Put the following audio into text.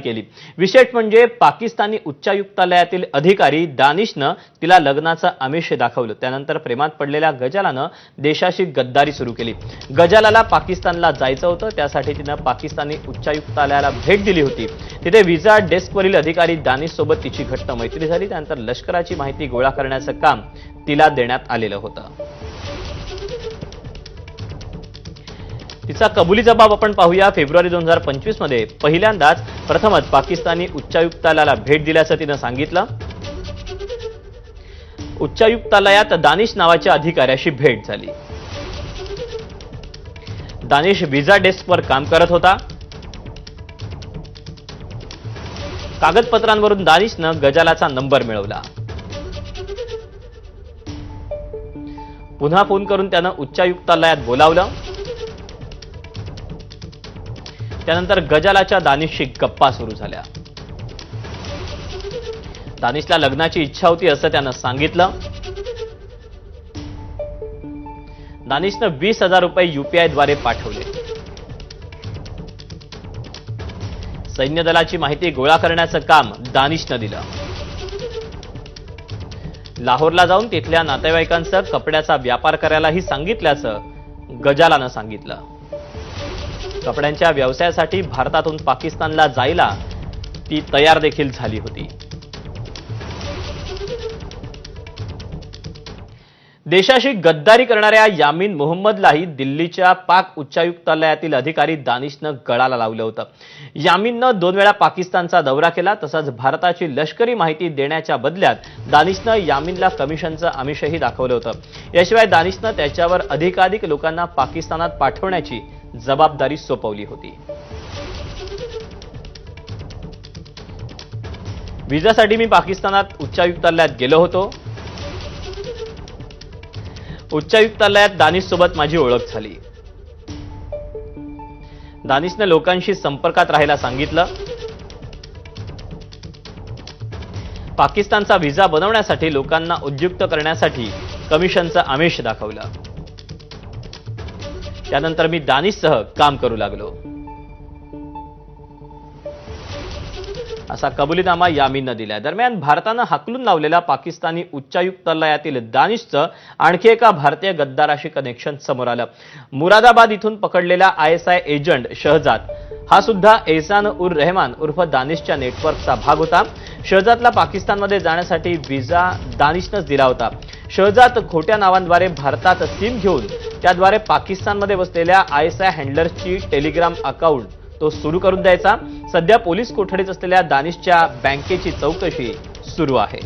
केली। विशेष म्हणजे पाकिस्तानी उच्चायुक्तालयातील अधिकारी दानिशनं तिला लग्नाचं आमिष दाखवलं। त्यानंतर प्रेमात पडलेल्या गजालानं देशाशी गद्दारी सुरू केली। गजालाला पाकिस्तानला जायचं होतं, त्यासाठी तिनं पाकिस्तानी उच्चायुक्तालयाला भेट दिली होती। तिथे व्हिसा डेस्कवरील अधिकारी दानिश सोबत तिची घट्ट मैत्री झाली। त्यानंतर लष्कराची माहिती गोळा करण्याचं काम तिला देण्यात आलेलं होतं। तिचा कबुली जबाब आपण पाहूया। फेब्रुवारी 2025 मध्ये पहिल्यांदाच प्रथमच पाकिस्तानी उच्चायुक्तालयाला भेट दिल्याचं तिनं सांगितलं। उच्चायुक्तालयात दानिश नावाच्या अधिकाऱ्याशी भेट झाली। दानिश व्हिसा डेस्कवर काम करत होता। कागदपत्रांवरून दानिशनं गजालाचा नंबर मिळवला। पुन्हा फोन करून त्यानं उच्चायुक्तालयात बोलावलं। त्यानंतर गजालाच्या दानिशशी गप्पा सुरू झाल्या। दानिशला लग्नाची इच्छा होती असं त्यानं सांगितलं। दानिशनं 20,000 रुपये UPI द्वारे पाठवले। सैन्य दलाची माहिती गोळा करण्याचं काम दानिशनं दिलं। लाहोरला जाऊन तिथल्या नातेवाईकांसह कपड्याचा व्यापार करायलाही सांगितल्याचं गजालानं सांगितलं। कपड्यांच्या व्यवसायासाठी भारतातून पाकिस्तानला जायला ती तयार देखील झाली होती। देशाशी गद्दारी करणाऱ्या यामीन मोहम्मदलाही दिल्लीच्या पाक उच्चायुक्तालयातील अधिकारी दानिशनं गळाला लावलं होतं। यामीननं 2 वेळा पाकिस्तानचा दौरा केला। तसंच भारताची लष्करी माहिती देण्याच्या बदल्यात दानिशनं यामीनला कमिशनचं आमिषही दाखवलं होतं। याशिवाय दानिशनं त्याच्यावर अधिकाधिक लोकांना पाकिस्तानात पाठवण्याची जबाबदारी सोपवली होती। व्हिसासाठी मी पाकिस्तानात उच्चायुक्तालयात गेलो होतो। उच्चायुक्तालयात दानिश सोबत माझी ओळख झाली। दानिशनं लोकांशी संपर्कात राहायला सांगितलं। पाकिस्तानचा व्हिसा बनवण्यासाठी लोकांना उद्युक्त करण्यासाठी कमिशनचं आमिष दाखवलं। त्यानंतर मी दानिशसह काम करू लागलो, असा कबुलीनामा यामीननं दिलाय। दरम्यान भारतानं हाकलून लावलेल्या पाकिस्तानी उच्चायुक्तालयातील दानिशचं आणखी एका भारतीय गद्दाराशी कनेक्शन समोर आलं। मुरादाबाद इथून पकडलेला ISI एजंट शहजाद हा सुद्धा एहसान उर रहमान उर्फ दानिशच्या नेटवर्कचा भाग होता। शहजादला पाकिस्तानमध्ये जाण्यासाठी व्हिसा दानिशनंच दिला होता। शहजाद खोट्या नावांद्वारे भारतात सिम घेऊन त्याद्वारे पाकिस्तानमध्ये बसलेल्या ISI हँडलर्सची टेलिग्राम अकाउंट तो सुरू करून द्यायचा। सध्या पोलीस कोठडीत असलेल्या दानिशच्या बँकेची चौकशी सुरू आहे।